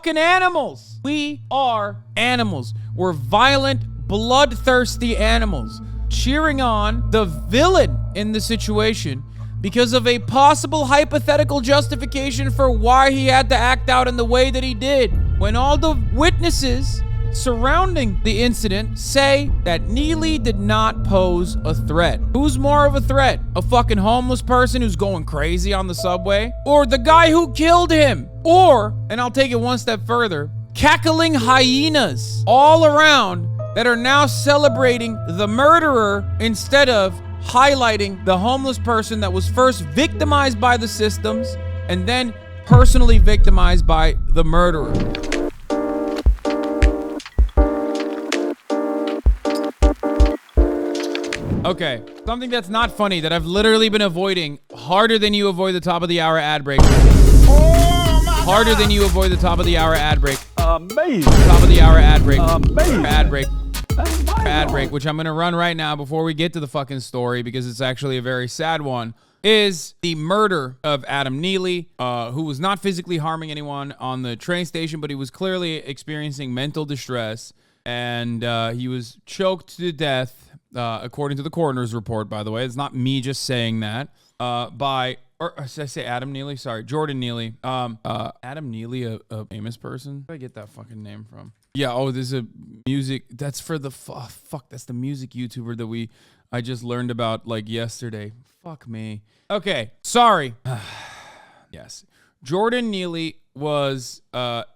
fucking animals. We are animals. We're violent, bloodthirsty animals, cheering on the villain in the situation because of a possible hypothetical justification for why he had to act out in the way that he did, when all the witnesses surrounding the incident say that Neely did not pose a threat. Who's more of a threat? A fucking homeless person who's going crazy on the subway? Or the guy who killed him? Or, and I'll take it one step further, cackling hyenas all around that are now celebrating the murderer instead of highlighting the homeless person that was first victimized by the systems and then personally victimized by the murderer. Okay, something that's not funny that I've literally been avoiding harder than you avoid the top of the hour ad break. Harder than you avoid the top of the hour ad break. Amazing. Top of the hour ad break. Amazing. Ad break. Ad break, which I'm gonna run right now before we get to the fucking story because it's actually a very sad one, is the murder of Adam Neely, who was not physically harming anyone on the train station, but he was clearly experiencing mental distress, and he was choked to death, according to the coroner's report, by the way. It's not me just saying that, or did I say Adam Neely? Sorry, Jordan Neely. Adam Neely, a famous person? Where did I get that fucking name from? Yeah, oh, there's a music, that's for the, that's the music YouTuber that I just learned about, like, yesterday. Fuck me. Okay, sorry. Yes. Jordan Neely was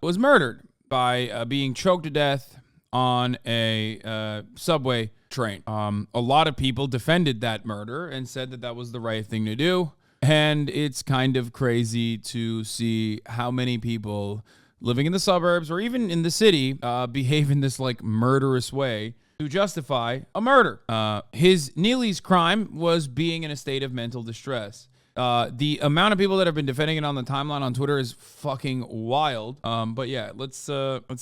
murdered by being choked to death on a subway train. A lot of people defended that murder and said that that was the right thing to do. And it's kind of crazy to see how many people living in the suburbs or even in the city behave in this like murderous way to justify a murder. Neely's crime was being in a state of mental distress. The amount of people that have been defending it on the timeline on Twitter is fucking wild. But yeah, let's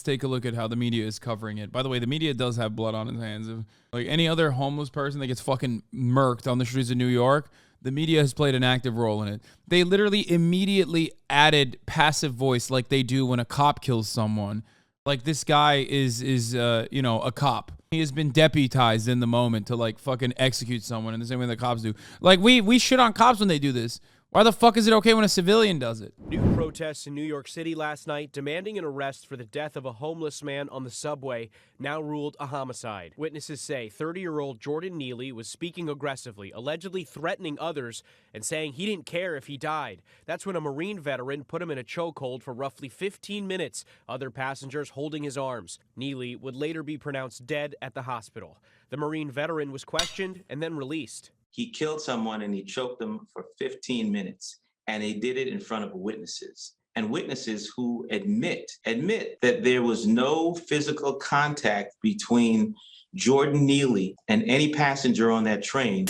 take a look at how the media is covering it. By the way, the media does have blood on its hands. Like any other homeless person that gets fucking murked on the streets of New York, the media has played an active role in it. They literally immediately added passive voice like they do when a cop kills someone. Like this guy is a cop. He has been deputized in the moment to like fucking execute someone in the same way that cops do. Like we shit on cops when they do this. Why the fuck is it okay when a civilian does it? New protests in New York City last night demanding an arrest for the death of a homeless man on the subway, now ruled a homicide. Witnesses say 30-year-old Jordan Neely was speaking aggressively, allegedly threatening others and saying he didn't care if he died. That's when a Marine veteran put him in a chokehold for roughly 15 minutes, other passengers holding his arms. Neely would later be pronounced dead at the hospital. The Marine veteran was questioned and then released. He killed someone and he choked them for 15 minutes, and he did it in front of witnesses. And witnesses who admit that there was no physical contact between Jordan Neely and any passenger on that train.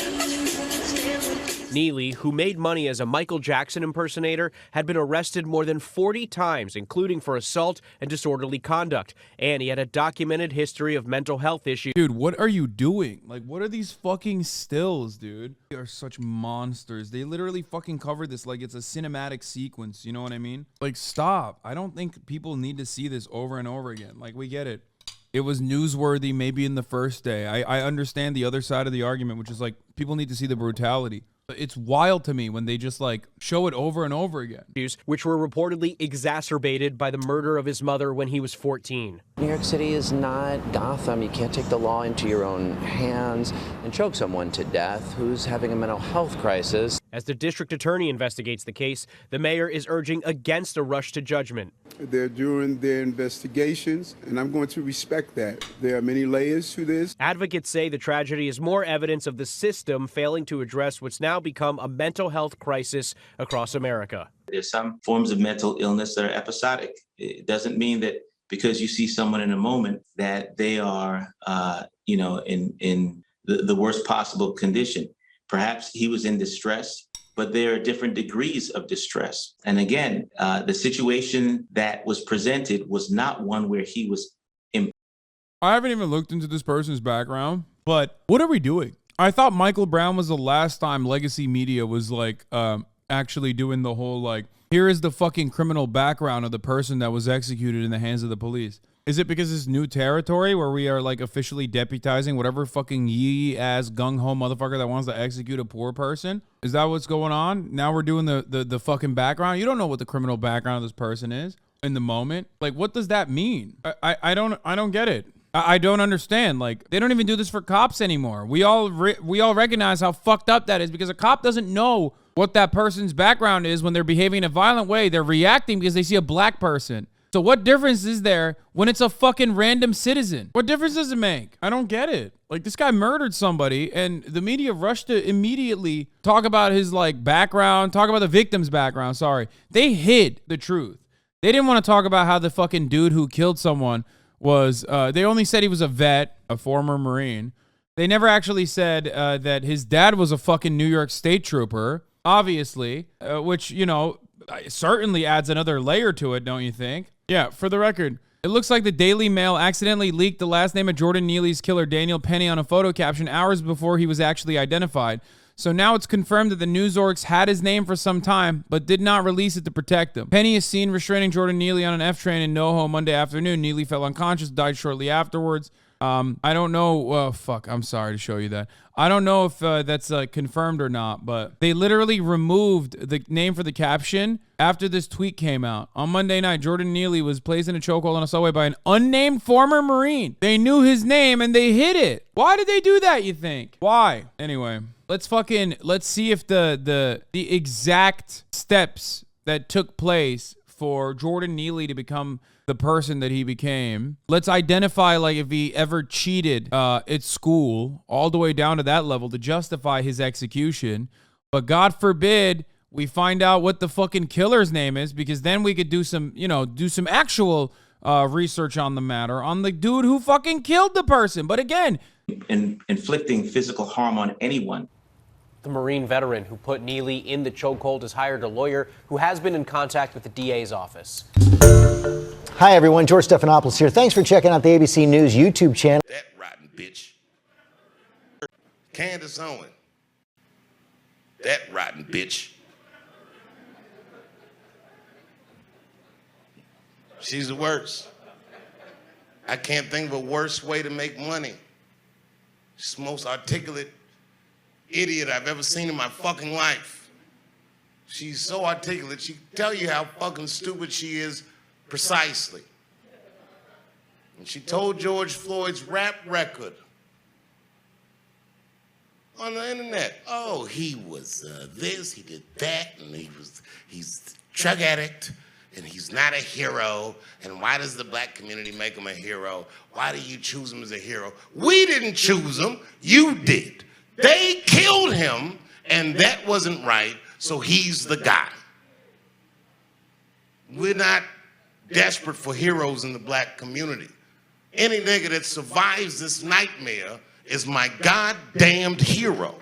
Neely, who made money as a Michael Jackson impersonator, had been arrested more than 40 times, including for assault and disorderly conduct. And he had a documented history of mental health issues. Dude, what are you doing? Like, what are these fucking stills, dude? They are such monsters. They literally fucking cover this like it's a cinematic sequence. You know what I mean? Like, stop. I don't think people need to see this over and over again. Like, we get it. It was newsworthy maybe in the first day. I understand the other side of the argument, which is like people need to see the brutality. It's wild to me when they just like show it over and over again. Which were reportedly exacerbated by the murder of his mother when he was 14. New York City is not Gotham. You can't take the law into your own hands and choke someone to death who's having a mental health crisis. As the district attorney investigates the case, the mayor is urging against a rush to judgment. They're doing their investigations, and I'm going to respect that. There are many layers to this. Advocates say the tragedy is more evidence of the system failing to address what's now become a mental health crisis across America. There's some forms of mental illness that are episodic. It doesn't mean that because you see someone in a moment that they are, in the worst possible condition. Perhaps he was in distress, but there are different degrees of distress. And again, the situation that was presented was not one where he was. I haven't even looked into this person's background, but what are we doing? I thought Michael Brown was the last time legacy media was like actually doing the whole like Here is the fucking criminal background of the person that was executed in the hands of the police. Is it because it's new territory where we are like officially deputizing whatever fucking yee-ass gung-ho motherfucker that wants to execute a poor person? Is that what's going on? Now we're doing the fucking background? You don't know what the criminal background of this person is in the moment. Like, what does that mean? I don't get it. I don't understand. Like, they don't even do this for cops anymore. We all recognize how fucked up that is because a cop doesn't know what that person's background is when they're behaving in a violent way. They're reacting because they see a black person. So what difference is there when it's a fucking random citizen? What difference does it make? I don't get it. Like, this guy murdered somebody and the media rushed to immediately talk about his like background, talk about the victim's background. Sorry. They hid the truth. They didn't want to talk about how the fucking dude who killed someone was, they only said he was a vet, a former Marine. They never actually said that his dad was a fucking New York State trooper, obviously, which, you know, certainly adds another layer to it, don't you think? Yeah, for the record, it looks like the Daily Mail accidentally leaked the last name of Jordan Neely's killer, Daniel Penny, on a photo caption hours before he was actually identified. So now it's confirmed that the news orgs had his name for some time, but did not release it to protect him. Penny is seen restraining Jordan Neely on an F train in NoHo Monday afternoon. Neely fell unconscious, died shortly afterwards. I don't know. Fuck, I'm sorry to show you that. I don't know if that's confirmed or not, but they literally removed the name for the caption after this tweet came out. On Monday night, Jordan Neely was placed in a chokehold on a subway by an unnamed former Marine. They knew his name and they hid it. Why did they do that, you think? Why? Anyway, let's see if the exact steps that took place for Jordan Neely to become the person that he became. Let's identify like if he ever cheated at school all the way down to that level to justify his execution. But God forbid we find out what the fucking killer's name is, because then we could do some actual research on the matter on the dude who fucking killed the person. But again, inflicting physical harm on anyone. The Marine veteran who put Neely in the chokehold has hired a lawyer who has been in contact with the DA's office. Hi, everyone. George Stephanopoulos here. Thanks for checking out the ABC News YouTube channel. That rotten bitch. Candace Owen. That rotten bitch. She's the worst. I can't think of a worse way to make money. She's the most articulate idiot I've ever seen in my fucking life. She's so articulate, she can tell you how fucking stupid she is precisely. And she told George Floyd's rap record on the internet, oh, he was this, he did that, and he's a drug addict, and he's not a hero, and why does the black community make him a hero? Why do you choose him as a hero? We didn't choose him, you did. They killed him, and that wasn't right, so he's the guy. We're not desperate for heroes in the black community. Any nigga that survives this nightmare is my goddamned hero.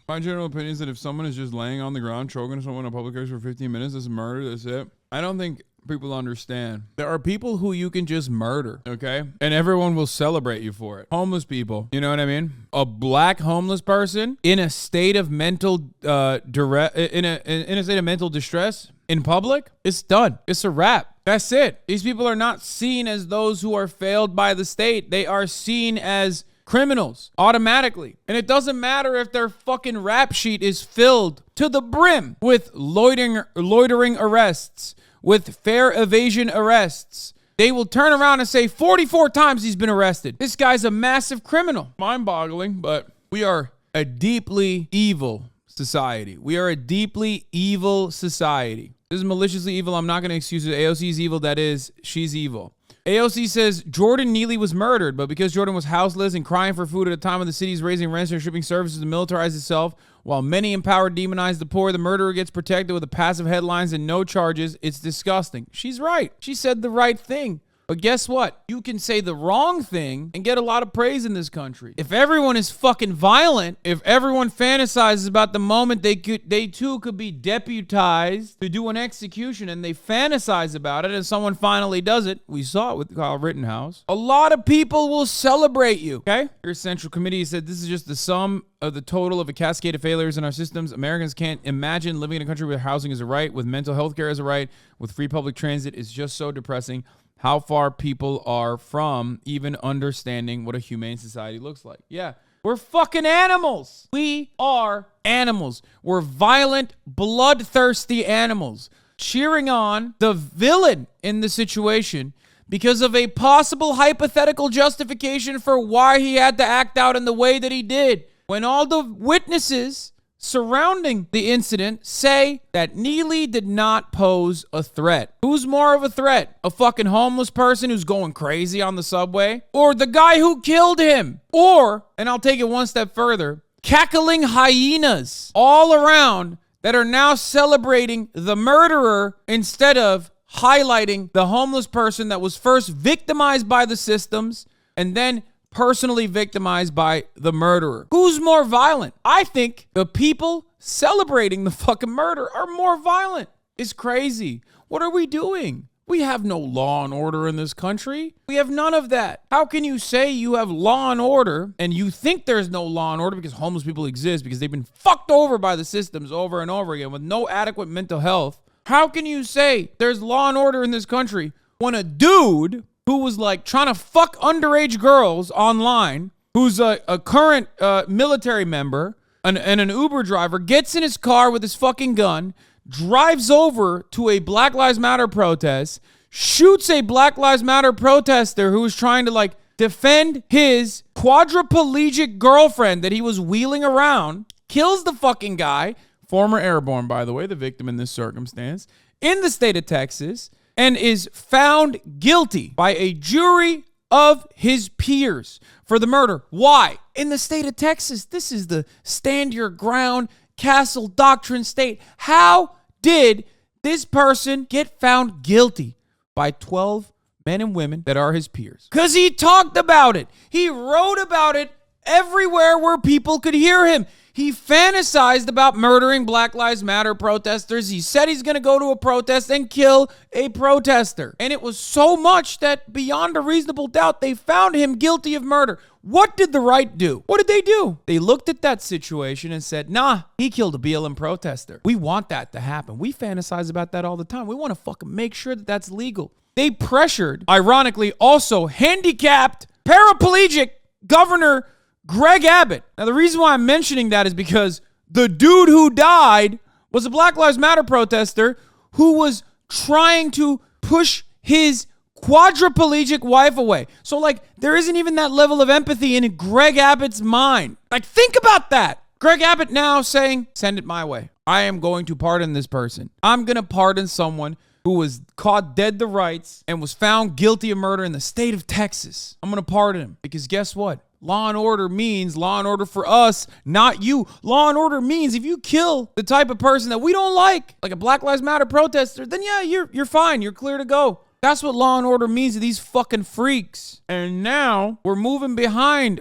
my general opinion is that if someone is just laying on the ground, choking someone in a public place for 15 minutes, that's murder, that's it. I don't think people understand. There are people who you can just murder, okay? And everyone will celebrate you for it. Homeless people, you know what I mean? A black homeless person in a state of mental in a state of mental distress in public, it's done. It's a wrap. That's it. These people are not seen as those who are failed by the state. They are seen as criminals automatically. And it doesn't matter if their fucking rap sheet is filled to the brim with loitering arrests, with fare evasion arrests. They will turn around and say 44 times he's been arrested. This guy's a massive criminal. Mind-boggling, but we are a deeply evil society. We are a deeply evil society. This is maliciously evil. I'm not going to excuse it. AOC is evil. That is, she's evil. AOC says Jordan Neely was murdered, but because Jordan was houseless and crying for food at a time when the city is raising rents and shipping services to militarize itself, while many empowered demonize the poor, the murderer gets protected with the passive headlines and no charges. It's disgusting. She's right. She said the right thing. But guess what? You can say the wrong thing and get a lot of praise in this country. If everyone is fucking violent, if everyone fantasizes about the moment they too could be deputized to do an execution and they fantasize about it and someone finally does it, we saw it with Kyle Rittenhouse, a lot of people will celebrate you, okay? Your Central Committee said this is just the sum of the total of a cascade of failures in our systems. Americans can't imagine living in a country where housing is a right, with mental health care as a right, with free public transit. Is just so depressing how far people are from even understanding what a humane society looks like. Yeah, we're fucking animals. We are animals. We're violent, bloodthirsty animals cheering on the villain in the situation because of a possible hypothetical justification for why he had to act out in the way that he did. When all the witnesses surrounding the incident say that Neely did not pose a threat. Who's more of a threat? A fucking homeless person who's going crazy on the subway? Or the guy who killed him? Or, and I'll take it one step further, cackling hyenas all around that are now celebrating the murderer instead of highlighting the homeless person that was first victimized by the systems and then personally victimized by the murderer. Who's more violent? I think the people celebrating the fucking murder are more violent. It's crazy. What are we doing? We have no law and order in this country. We have none of that. How can you say you have law and order and you think there's no law and order because homeless people exist because they've been fucked over by the systems over and over again with no adequate mental health? How can you say there's law and order in this country when a dude who was like trying to fuck underage girls online, who's a current military member and an Uber driver, gets in his car with his fucking gun, drives over to a Black Lives Matter protest, shoots a Black Lives Matter protester who was trying to like defend his quadriplegic girlfriend that he was wheeling around, kills the fucking guy, former airborne, by the way, the victim in this circumstance, in the state of Texas, and is found guilty by a jury of his peers for the murder. Why? In the state of Texas, this is the stand your ground, castle doctrine state. How did this person get found guilty by 12 men and women that are his peers? Because he talked about it. He wrote about it everywhere where people could hear him. He fantasized about murdering Black Lives Matter protesters. He said he's going to go to a protest and kill a protester. And it was so much that beyond a reasonable doubt, they found him guilty of murder. What did the right do? What did they do? They looked at that situation and said, nah, he killed a BLM protester. We want that to happen. We fantasize about that all the time. We want to fucking make sure that that's legal. They pressured, ironically, also handicapped, paraplegic Governor Greg Abbott. Now, the reason why I'm mentioning that is because the dude who died was a Black Lives Matter protester who was trying to push his quadriplegic wife away. So, like, there isn't even that level of empathy in Greg Abbott's mind. Like, think about that. Greg Abbott now saying, send it my way. I am going to pardon this person. I'm going to pardon someone who was caught dead to rights and was found guilty of murder in the state of Texas. I'm going to pardon him because guess what? Law and order means law and order for us, not you. Law and order means if you kill the type of person that we don't like a Black Lives Matter protester, then yeah, you're fine. You're clear to go. That's what law and order means to these fucking freaks. And now we're moving beyond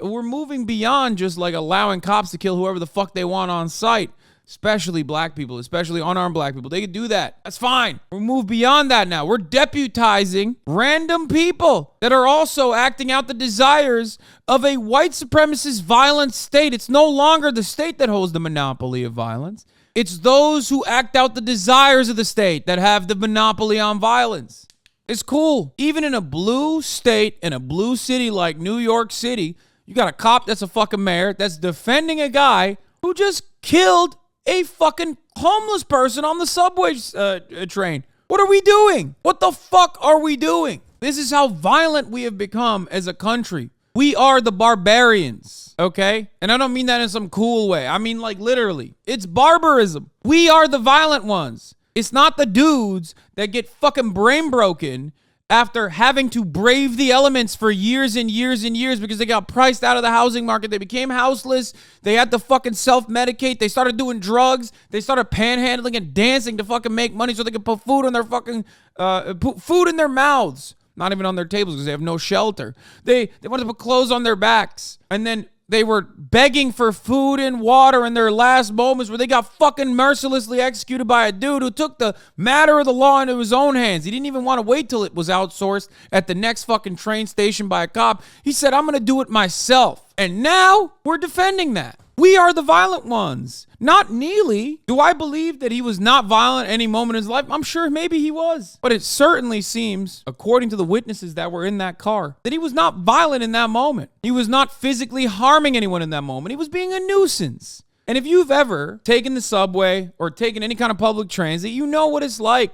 just like allowing cops to kill whoever the fuck they want on site. Especially black people, especially unarmed black people. They can do that. That's fine. We'll move beyond that now. We're deputizing random people that are also acting out the desires of a white supremacist violent state. It's no longer the state that holds the monopoly of violence. It's those who act out the desires of the state that have the monopoly on violence. It's cool. Even in a blue state, in a blue city like New York City, you got a cop that's a fucking mayor that's defending a guy who just killed a fucking homeless person on the subway train. What are we doing? What the fuck are we doing? This is how violent we have become as a country. We are the barbarians, okay? And I don't mean that in some cool way. I mean like literally. It's barbarism. We are the violent ones. It's not the dudes that get fucking brain broken after having to brave the elements for years and years and years because they got priced out of the housing market. They became houseless. They had to fucking self-medicate. They started doing drugs. They started panhandling and dancing to fucking make money so they could put food in their fucking, put food in their mouths. not even on their tables because they have no shelter. They want to put clothes on their backs. And then they were begging for food and water in their last moments where they got fucking mercilessly executed by a dude who took the matter of the law into his own hands. He didn't even want to wait till it was outsourced at the next fucking train station by a cop. He said, I'm going to do it myself. And now we're defending that. We are the violent ones, not Neely. Do I believe that he was not violent any moment in his life? I'm sure maybe he was. But it certainly seems, according to the witnesses that were in that car, that he was not violent in that moment. He was not physically harming anyone in that moment. He was being a nuisance. And if you've ever taken the subway or taken any kind of public transit, you know what it's like.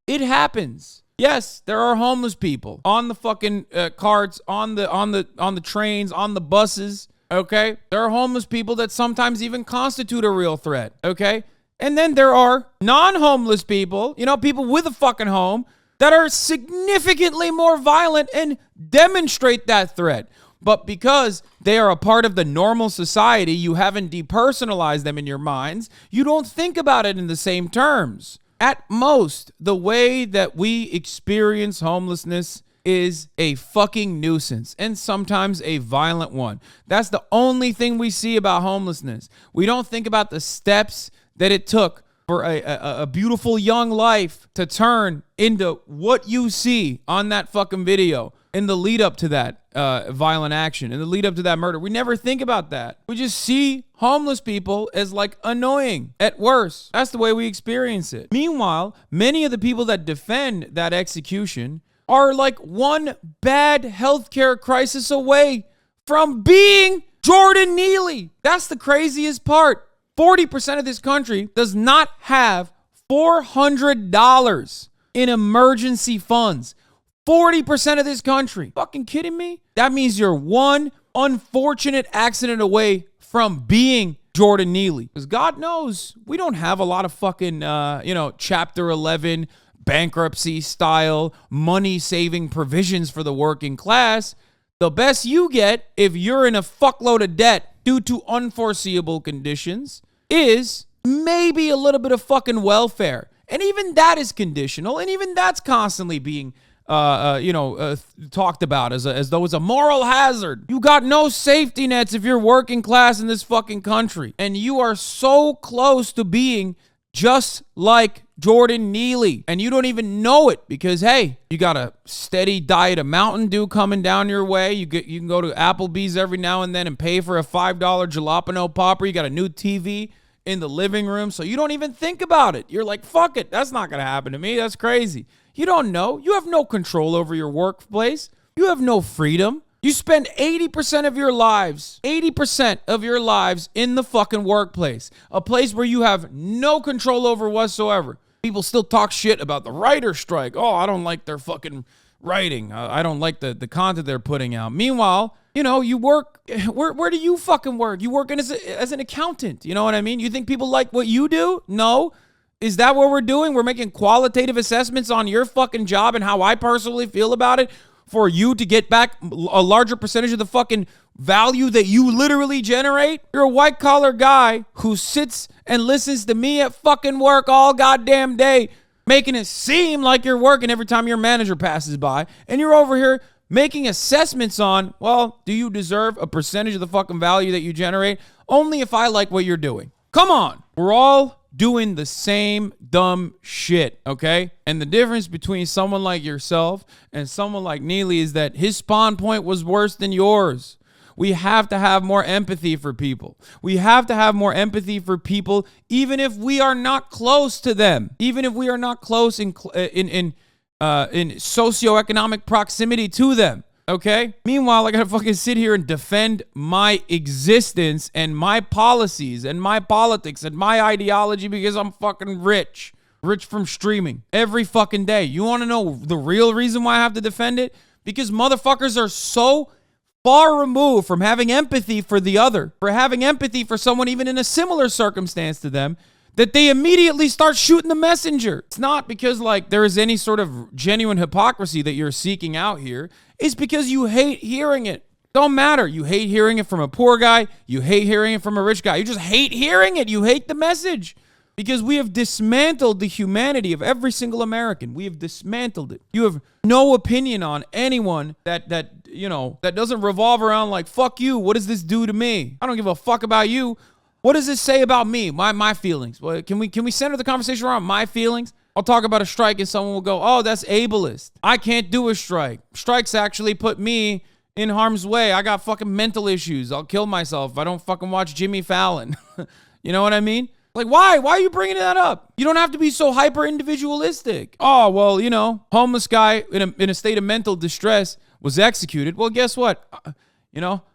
It happens. Yes, there are homeless people on the fucking carts, on the trains, on the buses. Okay, there are homeless people that sometimes even constitute a real threat. Okay, and then there are non-homeless people, people with a fucking home that are significantly more violent and demonstrate that threat. But because they are a part of the normal society, you haven't depersonalized them in your minds. You don't think about it in the same terms. At most, the way that we experience homelessness is a fucking nuisance and sometimes a violent one. That's the only thing we see about homelessness. We don't think about the steps that it took for a beautiful young life to turn into what you see on that fucking video in the lead up to that violent action, in the lead up to that murder. We never think about that. We just see homeless people as like annoying at worst. That's the way we experience it. Meanwhile, many of the people that defend that execution are like one bad healthcare crisis away from being Jordan Neely. That's the craziest part. 40% of this country does not have $400 in emergency funds. 40% of this country. Fucking kidding me? That means you're one unfortunate accident away from being Jordan Neely. Because God knows we don't have a lot of fucking, Chapter 11 bankruptcy style money saving provisions for the working class. The best you get if you're in a fuckload of debt due to unforeseeable conditions is maybe a little bit of fucking welfare. And even that is conditional. And even that's constantly being talked about as though it's a moral hazard. You got no safety nets if you're working class in this fucking country. And you are so close to being just like Jordan Neely. And you don't even know it because, hey, you got a steady diet of Mountain Dew coming down your way. You can go to Applebee's every now and then and pay for a $5 jalapeno popper. You got a new TV in the living room, so you don't even think about it. You're like, fuck it. That's not going to happen to me. That's crazy. You don't know. You have no control over your workplace. You have no freedom. You spend 80% of your lives in the fucking workplace, a place where you have no control over whatsoever. People still talk shit about the writer's strike. Oh, I don't like their fucking writing. I don't like the content they're putting out. Meanwhile, you work, where do you fucking work? You work as an accountant. You know what I mean? You think people like what you do? No. Is that what we're doing? We're making qualitative assessments on your fucking job and how I personally feel about it for you to get back a larger percentage of the fucking value that you literally generate? You're a white collar guy who sits and listens to me at fucking work all goddamn day, making it seem like you're working every time your manager passes by. And you're over here making assessments on, well, do you deserve a percentage of the fucking value that you generate? Only if I like what you're doing. Come on. We're all doing the same dumb shit, okay? And the difference between someone like yourself and someone like Neely is that his spawn point was worse than yours. We have to have more empathy for people. We have to have more empathy for people even if we are not close to them. Even if we are not close in socioeconomic proximity to them. Okay? Meanwhile, I gotta fucking sit here and defend my existence and my policies and my politics and my ideology because I'm fucking rich. Rich from streaming every fucking day. You wanna know the real reason why I have to defend it? Because motherfuckers are so far removed from having empathy for the other, for having empathy for someone even in a similar circumstance to them, that they immediately start shooting the messenger. It's not because there is any sort of genuine hypocrisy that you're seeking out here. It's because you hate hearing it. Don't matter. You hate hearing it from a poor guy. You hate hearing it from a rich guy. You just hate hearing it. You hate the message. because we have dismantled the humanity of every single American. We have dismantled it. You have no opinion on anyone that doesn't revolve around like, fuck you, what does this do to me? I don't give a fuck about you. What does this say about me? My feelings. Well, can we center the conversation around my feelings? I'll talk about a strike and someone will go, oh, that's ableist. I can't do a strike. Strikes actually put me in harm's way. I got fucking mental issues. I'll kill myself if I don't fucking watch Jimmy Fallon. You know what I mean? Like, why? Why are you bringing that up? You don't have to be so hyper individualistic. Oh, well, homeless guy in a state of mental distress was executed. Well, guess what?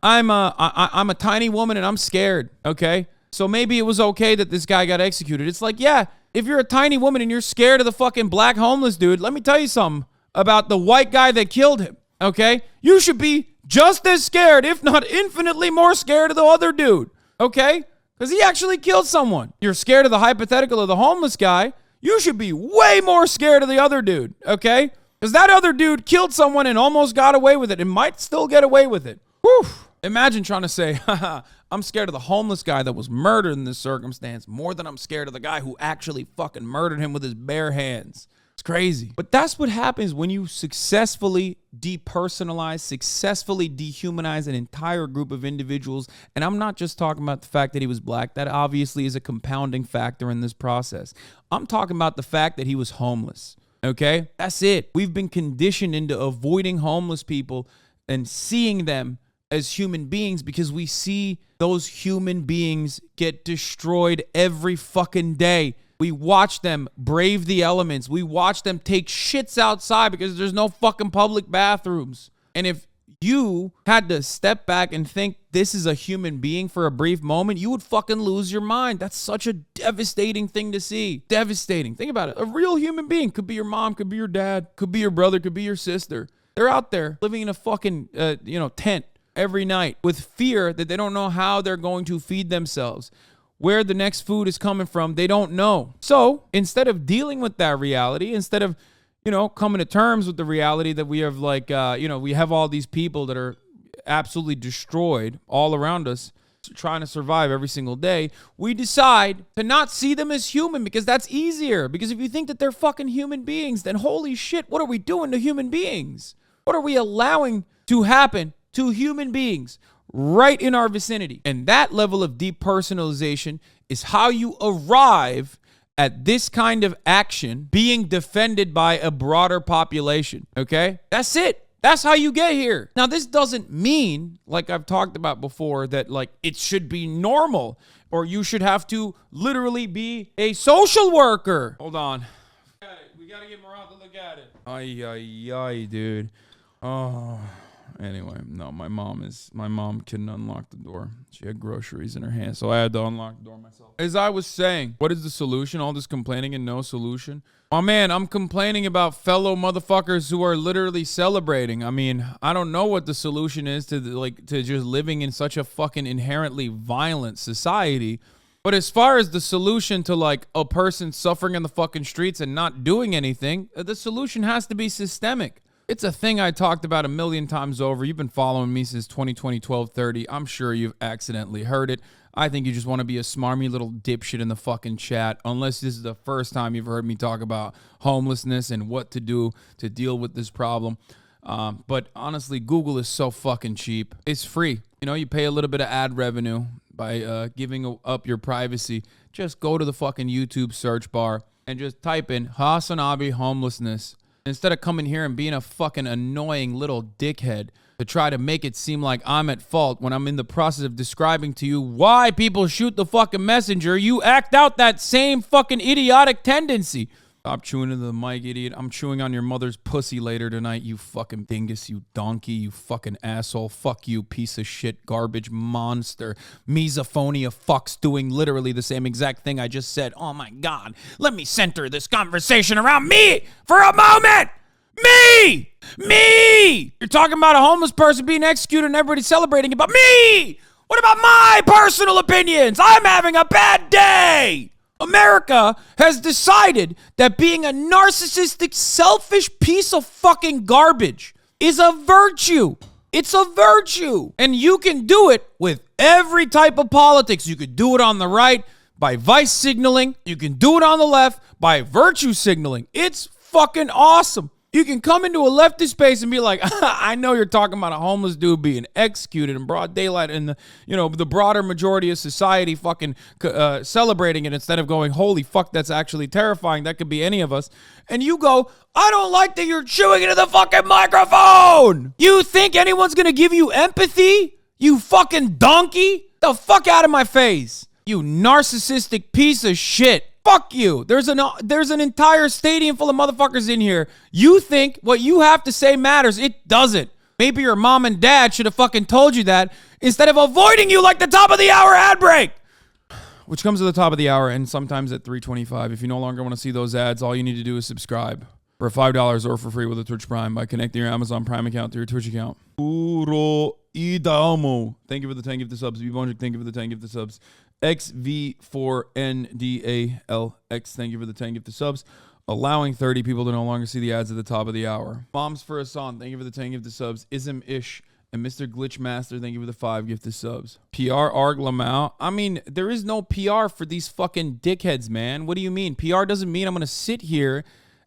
I'm a tiny woman and I'm scared. Okay. So maybe it was okay that this guy got executed. It's like, yeah, if you're a tiny woman and you're scared of the fucking black homeless dude, let me tell you something about the white guy that killed him. Okay. You should be just as scared, if not infinitely more scared of the other dude. Okay. Because he actually killed someone. You're scared of the hypothetical of the homeless guy. You should be way more scared of the other dude, okay? Because that other dude killed someone and almost got away with it and might still get away with it. Whew. Imagine trying to say, I'm scared of the homeless guy that was murdered in this circumstance more than I'm scared of the guy who actually fucking murdered him with his bare hands. It's crazy. But that's what happens when you successfully depersonalize, successfully dehumanize an entire group of individuals. And I'm not just talking about the fact that he was black. That obviously is a compounding factor in this process. I'm talking about the fact that he was homeless. Okay? That's it. We've been conditioned into avoiding homeless people and seeing them as human beings because we see those human beings get destroyed every fucking day. We watch them brave the elements. We watch them take shits outside because there's no fucking public bathrooms. And if you had to step back and think this is a human being for a brief moment, you would fucking lose your mind. That's such a devastating thing to see. Devastating. Think about it. A real human being could be your mom, could be your dad, could be your brother, could be your sister. They're out there living in a fucking, tent every night with fear that they don't know how they're going to feed themselves. Where the next food is coming from, they don't know. So instead of dealing with that reality, instead of, coming to terms with the reality that we have we have all these people that are absolutely destroyed all around us, trying to survive every single day, we decide to not see them as human because that's easier. Because if you think that they're fucking human beings, then holy shit, what are we doing to human beings? What are we allowing to happen to human beings right in our vicinity? And that level of depersonalization is how you arrive at this kind of action being defended by a broader population, okay? That's it. That's how you get here. Now, this doesn't mean, like I've talked about before, that it should be normal or you should have to literally be a social worker. Hold on. We gotta get Marat to look at it. Ay, dude. Oh... Anyway, no, my mom couldn't unlock the door. She had groceries in her hand, so I had to unlock the door myself. As I was saying, what is the solution? All this complaining and no solution? Oh man, I'm complaining about fellow motherfuckers who are literally celebrating. I mean, I don't know what the solution is to just living in such a fucking inherently violent society. But as far as the solution to a person suffering in the fucking streets and not doing anything, the solution has to be systemic. It's a thing I talked about a million times over. You've been following me since 2020, 12/30. I'm sure you've accidentally heard it. I think you just want to be a smarmy little dipshit in the fucking chat, unless this is the first time you've heard me talk about homelessness and what to do to deal with this problem. But honestly, Google is so fucking cheap. It's free. You pay a little bit of ad revenue by giving up your privacy. Just go to the fucking YouTube search bar and just type in HasanAbi homelessness. Instead of coming here and being a fucking annoying little dickhead to try to make it seem like I'm at fault when I'm in the process of describing to you why people shoot the fucking messenger, you act out that same fucking idiotic tendency. Stop chewing into the mic, idiot. I'm chewing on your mother's pussy later tonight, you fucking dingus, you donkey, you fucking asshole. Fuck you, piece of shit, garbage monster. Misophonia fucks doing literally the same exact thing I just said. Oh my God. Let me center this conversation around me for a moment. Me! You're talking about a homeless person being executed and everybody celebrating it, but me! What about my personal opinions? I'm having a bad day. America has decided that being a narcissistic, selfish piece of fucking garbage is a virtue. It's a virtue. And you can do it with every type of politics. You could do it on the right, by vice signaling. You can do it on the left by virtue signaling. It's fucking awesome. You can come into a leftist space and be like, I know you're talking about a homeless dude being executed in broad daylight and the broader majority of society fucking celebrating it instead of going, holy fuck, that's actually terrifying. That could be any of us. And you go, I don't like that you're chewing into the fucking microphone. You think anyone's going to give you empathy? You fucking donkey? The fuck out of my face. You narcissistic piece of shit. Fuck you. There's an entire stadium full of motherfuckers in here. You think what you have to say matters. It doesn't. Maybe your mom and dad should have fucking told you that instead of avoiding you like the top of the hour ad break. Which comes at the top of the hour and sometimes at 3:25. If you no longer want to see those ads, all you need to do is subscribe for $5 or for free with a Twitch Prime by connecting your Amazon Prime account to your Twitch account. Puro Idamo. Thank you for the 10 gifted subs. Vbonjik, thank you for the 10 gifted subs. XV4NDALX, thank you for the 10 gifted subs. Allowing 30 people to no longer see the ads at the top of the hour. Moms for Hasan, thank you for the 10 gifted subs. Ism-ish and Mr. Glitchmaster, thank you for the 5 gifted subs. PR Arg Lamau. I mean, there is no PR for these fucking dickheads, man. What do you mean? PR doesn't mean I'm going to sit here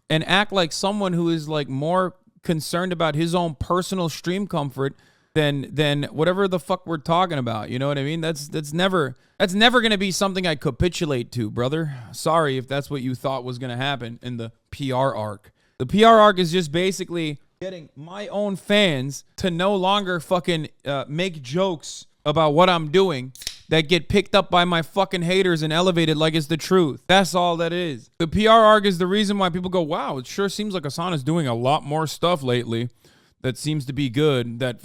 and act like someone who is like more concerned about his own personal stream comfort than whatever the fuck we're talking about. You know what I mean? That's never going to be something I capitulate to, brother. Sorry if that's what you thought was going to happen in the PR arc. The PR arc is just basically getting my own fans to no longer fucking make jokes about what I'm doing that get picked up by my fucking haters and elevated like it's the truth. That's all that is. The PR arc is the reason why people go, wow, it sure seems like Hasan is doing a lot more stuff lately that seems to be good, that,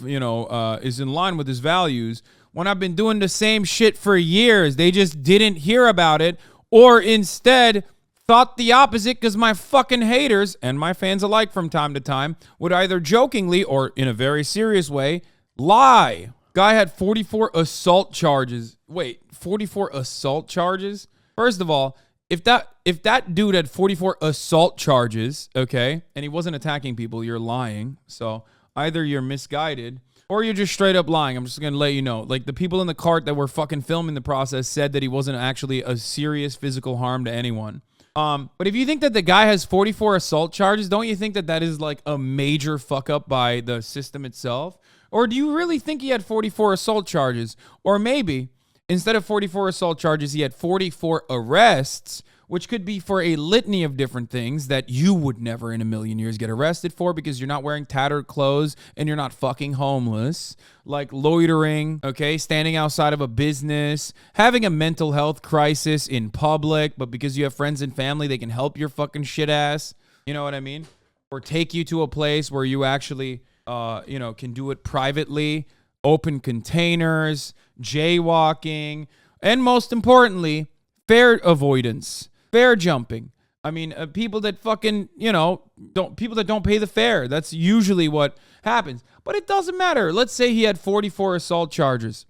is in line with his values, when I've been doing the same shit for years. They just didn't hear about it, or instead thought the opposite because my fucking haters, and my fans alike from time to time, would either jokingly or in a very serious way lie. Guy had 44 assault charges. Wait, 44 assault charges? First of all, if that dude had 44 assault charges, okay, and he wasn't attacking people, you're lying. So either you're misguided or you're just straight up lying. I'm just going to let you know. Like, the people in the cart that were fucking filming the process said that he wasn't actually a serious physical harm to anyone. But if you think that the guy has 44 assault charges, don't you think that that is like a major fuck up by the system itself? Or do you really think he had 44 assault charges? Or maybe instead of 44 assault charges, he had 44 arrests, which could be for a litany of different things that you would never in a million years get arrested for because you're not wearing tattered clothes and you're not fucking homeless. Like loitering, okay, standing outside of a business, having a mental health crisis in public, but because you have friends and family, they can help your fucking shit ass. You know what I mean? Or take you to a place where you actually, can do it privately, open containers, jaywalking, and most importantly, fare avoidance. Fare jumping. I mean, people that fucking, people that don't pay the fare. That's usually what happens. But it doesn't matter. Let's say he had 44 assault charges.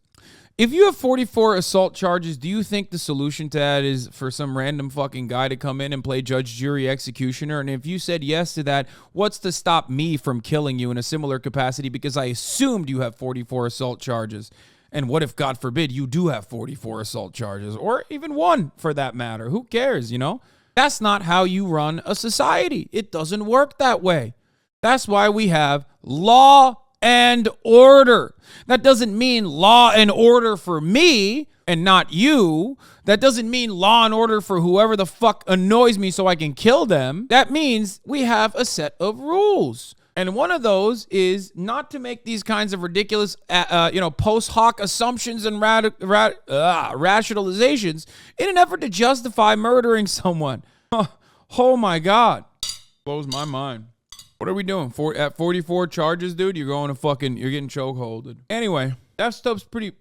If you have 44 assault charges, do you think the solution to that is for some random fucking guy to come in and play judge, jury, executioner? And if you said yes to that, what's to stop me from killing you in a similar capacity because I assumed you have 44 assault charges? And what if, God forbid, you do have 44 assault charges, or even one for that matter? Who cares, That's not how you run a society. It doesn't work that way. That's why we have law and order. That doesn't mean law and order for me and not you. That doesn't mean law and order for whoever the fuck annoys me so I can kill them. That means we have a set of rules. And one of those is not to make these kinds of ridiculous, post hoc assumptions and rationalizations in an effort to justify murdering someone. Oh my God. Blows my mind. What are we doing? At 44 charges, dude, you're getting chokeholded. Anyway, this stuff's pretty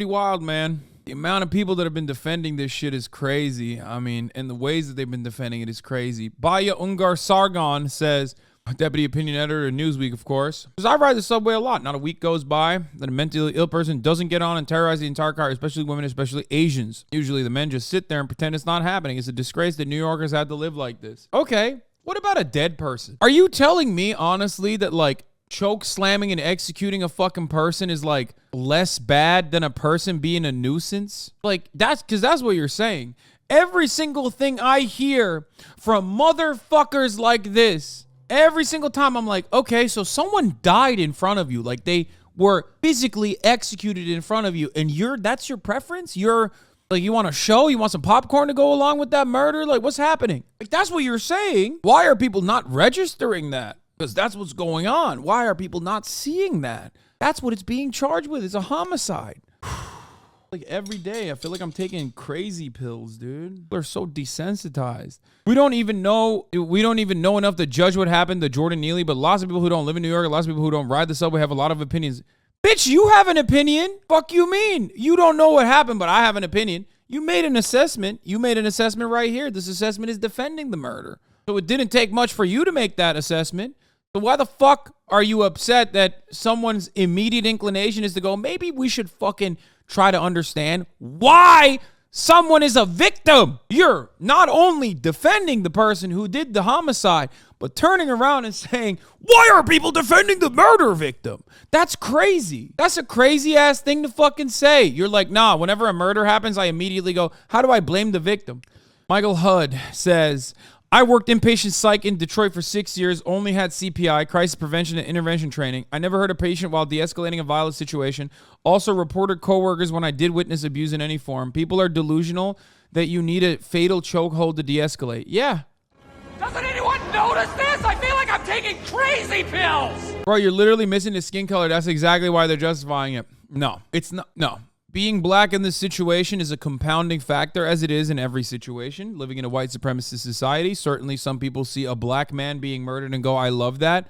wild, man. The amount of people that have been defending this shit is crazy. I mean, and the ways that they've been defending it is crazy. Baya Ungar Sargon says, Deputy Opinion Editor of Newsweek, of course. Because I ride the subway a lot. Not a week goes by that a mentally ill person doesn't get on and terrorize the entire car, especially women, especially Asians. Usually the men just sit there and pretend it's not happening. It's a disgrace that New Yorkers had to live like this. Okay, what about a dead person? Are you telling me, honestly, that, like, choke slamming and executing a fucking person is like less bad than a person being a nuisance? Like, that's because that's what you're saying. Every single thing I hear from motherfuckers like this, every single time I'm like, okay, so someone died in front of you. Like, they were physically executed in front of you, and that's your preference? You're like, you want a show? You want some popcorn to go along with that murder? Like, what's happening? Like, that's what you're saying. Why are people not registering that? Because that's what's going on. Why are people not seeing that? That's what it's being charged with. It's a homicide. Like, every day, I feel like I'm taking crazy pills, dude. We're so desensitized. We don't even know enough to judge what happened to Jordan Neely, but lots of people who don't live in New York, lots of people who don't ride the subway have a lot of opinions. Bitch, you have an opinion. Fuck you mean? You don't know what happened, but I have an opinion. You made an assessment. You made an assessment right here. This assessment is defending the murder. So it didn't take much for you to make that assessment. So why the fuck are you upset that someone's immediate inclination is to go, maybe we should fucking try to understand why someone is a victim? You're not only defending the person who did the homicide, but turning around and saying, why are people defending the murder victim? That's crazy. That's a crazy ass thing to fucking say. You're like, nah, whenever a murder happens, I immediately go, how do I blame the victim? Michael Hudd says, I worked inpatient psych in Detroit for 6 years, only had CPI, crisis prevention and intervention training. I never hurt a patient while de-escalating a violent situation. Also reported coworkers when I did witness abuse in any form. People are delusional that you need a fatal chokehold to de-escalate. Yeah. Doesn't anyone notice this? I feel like I'm taking crazy pills. Bro, you're literally missing the skin color. That's exactly why they're justifying it. No, it's not. No. Being black in this situation is a compounding factor, as it is in every situation. Living in a white supremacist society, certainly some people see a black man being murdered and go, I love that.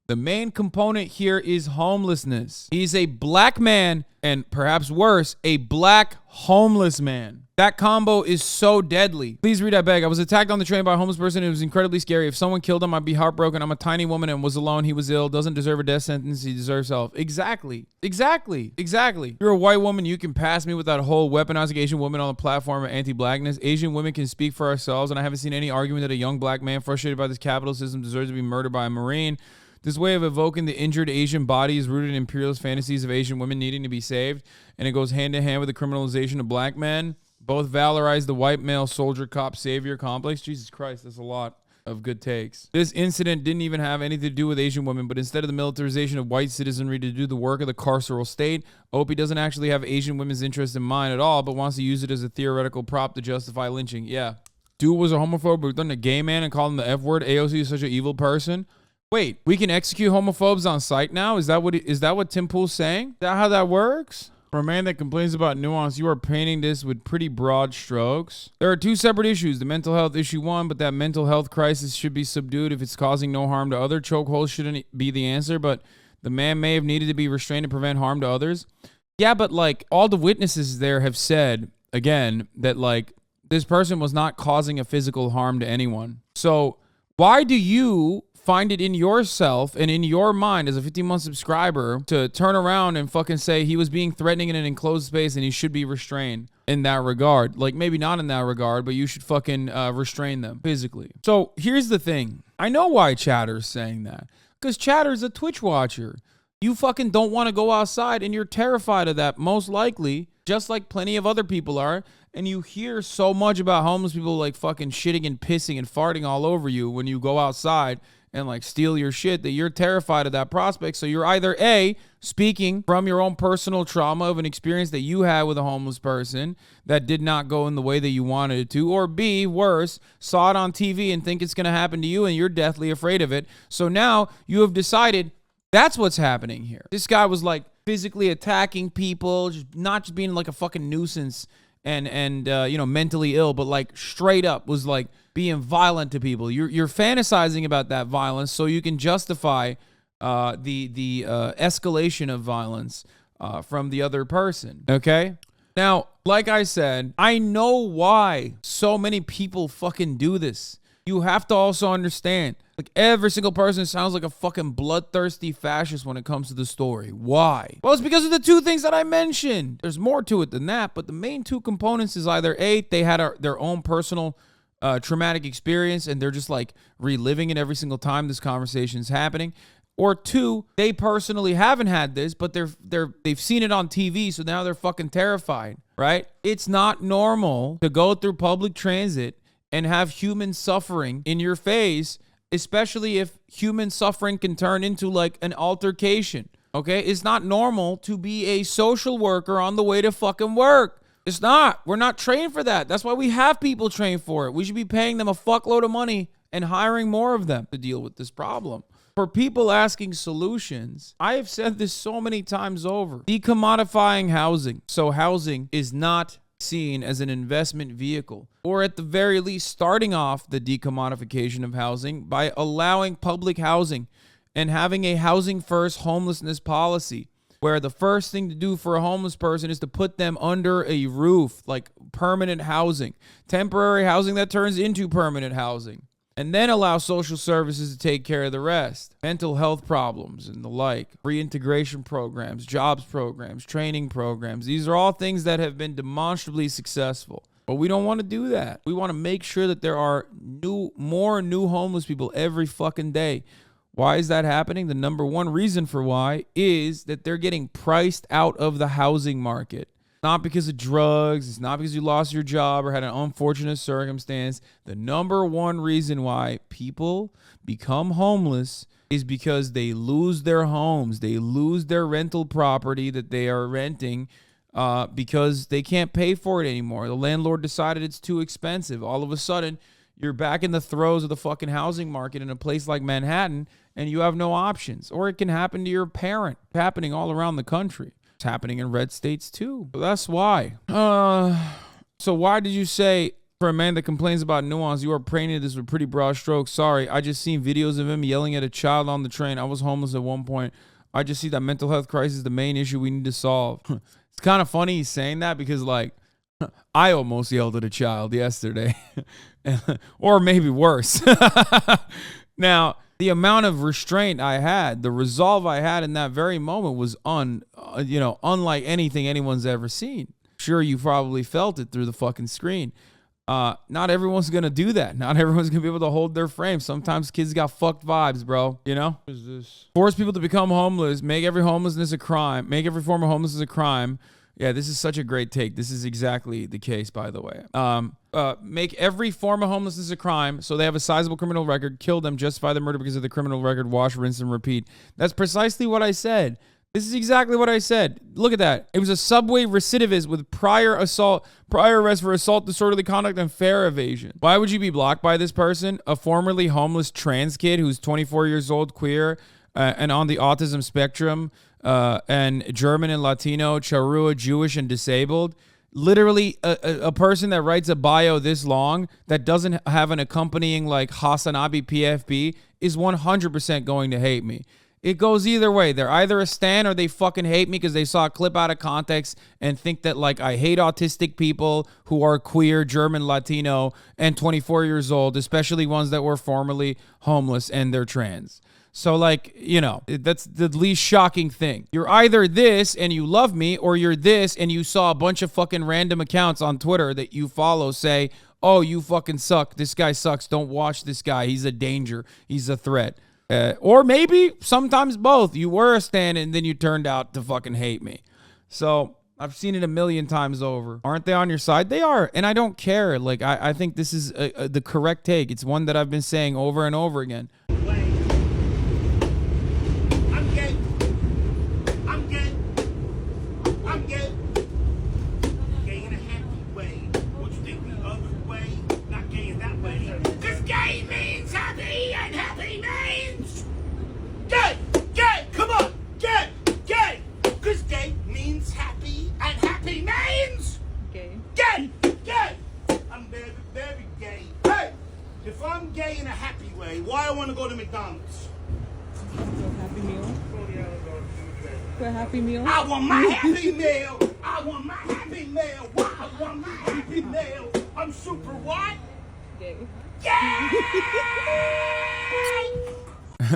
The main component here is homelessness. He's a black man, and perhaps worse, a black homeless man. That combo is so deadly. Please read, I beg. I was attacked on the train by a homeless person. It was incredibly scary. If someone killed him, I'd be heartbroken. I'm a tiny woman and was alone. He was ill. Doesn't deserve a death sentence. He deserves help. Exactly. You're a white woman. You can pass me with that whole weaponizing Asian woman on the platform of anti-blackness. Asian women can speak for ourselves, and I haven't seen any argument that a young black man frustrated by this capitalist system deserves to be murdered by a Marine. This way of evoking the injured Asian body is rooted in imperialist fantasies of Asian women needing to be saved, and it goes hand in hand with the criminalization of black men. Both valorize the white male soldier cop savior complex. Jesus Christ, that's a lot of good takes. This incident didn't even have anything to do with Asian women, but instead of the militarization of white citizenry to do the work of the carceral state, Opie doesn't actually have Asian women's interest in mind at all, but wants to use it as a theoretical prop to justify lynching. Yeah. Dude was a homophobe, but done a gay man and called him the F word. AOC is such an evil person. Wait, we can execute homophobes on site now? Is that what Tim Pool's saying? Is that how that works? For a man that complains about nuance, you are painting this with pretty broad strokes. There are two separate issues. The mental health issue one, but that mental health crisis should be subdued if it's causing no harm to others. Chokeholds shouldn't be the answer, but the man may have needed to be restrained to prevent harm to others. Yeah, but like all the witnesses there have said, again, that like this person was not causing a physical harm to anyone. So why do you find it in yourself and in your mind as a 15-month subscriber to turn around and fucking say he was being threatening in an enclosed space and he should be restrained in that regard? Like, maybe not in that regard, but you should fucking restrain them physically. So here's the thing. I know why Chatter's saying that. Because Chatter's a Twitch watcher. You fucking don't want to go outside and you're terrified of that, most likely, just like plenty of other people are. And you hear so much about homeless people like fucking shitting and pissing and farting all over you when you go outside and like steal your shit, that you're terrified of that prospect. So you're either A, speaking from your own personal trauma of an experience that you had with a homeless person that did not go in the way that you wanted it to, or B, worse, saw it on TV and think it's going to happen to you and you're deathly afraid of it. So now you have decided that's what's happening here. This guy was like physically attacking people, not just being like a fucking nuisance and you know, mentally ill, but like straight up was like being violent to people. You're fantasizing about that violence so you can justify the escalation of violence from the other person. Okay? Now, like I said, I know why so many people fucking do this. You have to also understand, like, every single person sounds like a fucking bloodthirsty fascist when it comes to the story. Why? Well, it's because of the two things that I mentioned. There's more to it than that, but the main two components is either A, they had their own personal traumatic experience and they're just like reliving it every single time this conversation is happening, Or two, they personally haven't had this, but they've seen it on TV, so now they're fucking terrified, right? It's not normal to go through public transit and have human suffering in your face, especially if human suffering can turn into like an altercation, okay? It's not normal to be a social worker on the way to fucking work. It's not. We're not trained for that. That's why we have people trained for it. We should be paying them a fuckload of money and hiring more of them to deal with this problem. For people asking solutions, I have said this so many times over. Decommodifying housing. So housing is not seen as an investment vehicle, or at the very least starting off the decommodification of housing by allowing public housing and having a housing first homelessness policy, where the first thing to do for a homeless person is to put them under a roof, like permanent housing, temporary housing that turns into permanent housing, and then allow social services to take care of the rest. Mental health problems and the like, reintegration programs, jobs programs, training programs. These are all things that have been demonstrably successful. But we don't want to do that. We want to make sure that there are more new homeless people every fucking day. Why is that happening? The number one reason for why is that they're getting priced out of the housing market. Not because of drugs. It's not because you lost your job or had an unfortunate circumstance. The number one reason why people become homeless is because they lose their homes. They lose their rental property that they are renting because they can't pay for it anymore. The landlord decided it's too expensive. All of a sudden, you're back in the throes of the fucking housing market in a place like Manhattan, and you have no options. Or it can happen to your parent. It's happening all around the country. It's happening in red states too. So that's why. So why did you say, for a man that complains about nuance, you are painting this with pretty broad strokes? Sorry, I just seen videos of him yelling at a child on the train. I was homeless at one point. I just see that mental health crisis is the main issue we need to solve. It's kind of funny he's saying that because, like, I almost yelled at a child yesterday. Or maybe worse. Now, the amount of restraint I had, the resolve I had in that very moment was unlike anything anyone's ever seen. Sure, you probably felt it through the fucking screen. Not everyone's gonna do that. Not everyone's gonna be able to hold their frame. Sometimes kids got fucked vibes, bro. You know? What is this? Force people to become homeless. Make every homelessness a crime. Make every form of homelessness a crime. Yeah, this is such a great take. This is exactly the case, by the way. Make every form of homelessness a crime, so they have a sizable criminal record. Kill them, justify the murder because of the criminal record. Wash, rinse, and repeat. That's precisely what I said. This is exactly what I said. Look at that. It was a subway recidivist with prior arrest for assault, disorderly conduct, and fare evasion. Why would you be blocked by this person? A formerly homeless trans kid who's 24 years old, queer, and on the autism spectrum, and German and Latino, Charrua, Jewish, and disabled. Literally, a person that writes a bio this long that doesn't have an accompanying like HasanAbi PFP is 100% going to hate me. It goes either way. They're either a stan or they fucking hate me because they saw a clip out of context and think that like I hate autistic people who are queer, German, Latino, and 24 years old, especially ones that were formerly homeless and they're trans. So like, you know, that's the least shocking thing. You're either this and you love me, or you're this and you saw a bunch of fucking random accounts on Twitter that you follow say, oh, you fucking suck. This guy sucks. Don't watch this guy. He's a danger. He's a threat. Or maybe sometimes both. You were a stan and then you turned out to fucking hate me. So I've seen it a million times over. Aren't they on your side? They are. And I don't care. Like, I think this is the correct take. It's one that I've been saying over and over again. If I'm gay in a happy way, why I want to go to McDonald's? For a happy meal? For a happy meal? I want my happy meal! I want my happy meal! Why I want my happy meal? I'm super what? Gay. Gay!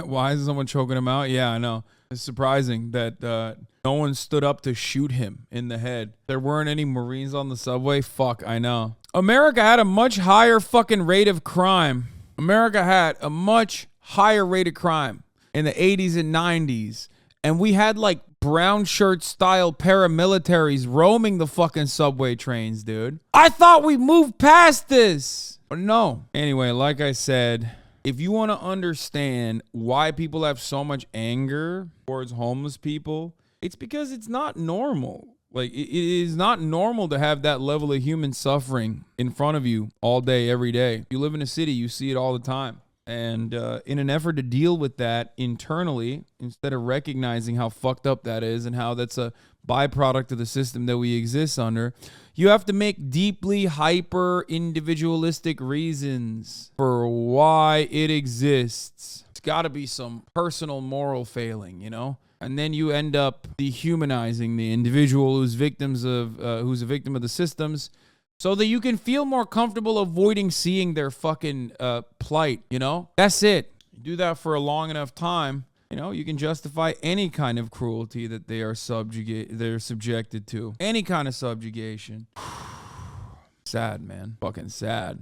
Why is someone choking him out? Yeah, I know. It's surprising that no one stood up to shoot him in the head. There weren't any Marines on the subway. Fuck, I know. America had a much higher fucking rate of crime. America had a much higher rate of crime. in the 80s and 90s. And we had like brown shirt style paramilitaries roaming the fucking subway trains, dude. I thought we moved past this. But no. Anyway, like I said, if you want to understand why people have so much anger towards homeless people, it's because it's not normal. Like, it is not normal to have that level of human suffering in front of you all day, every day. You live in a city, you see it all the time. And in an effort to deal with that internally, instead of recognizing how fucked up that is and how that's a byproduct of the system that we exist under, you have to make deeply hyper individualistic reasons for why it exists. It's got to be some personal moral failing, you know? And then you end up dehumanizing the individual who's a victim of the systems, so that you can feel more comfortable avoiding seeing their fucking plight, you know? That's it. You do that for a long enough time, you know, you can justify any kind of cruelty that they're subjected to. Any kind of subjugation. Sad, man. Fucking sad.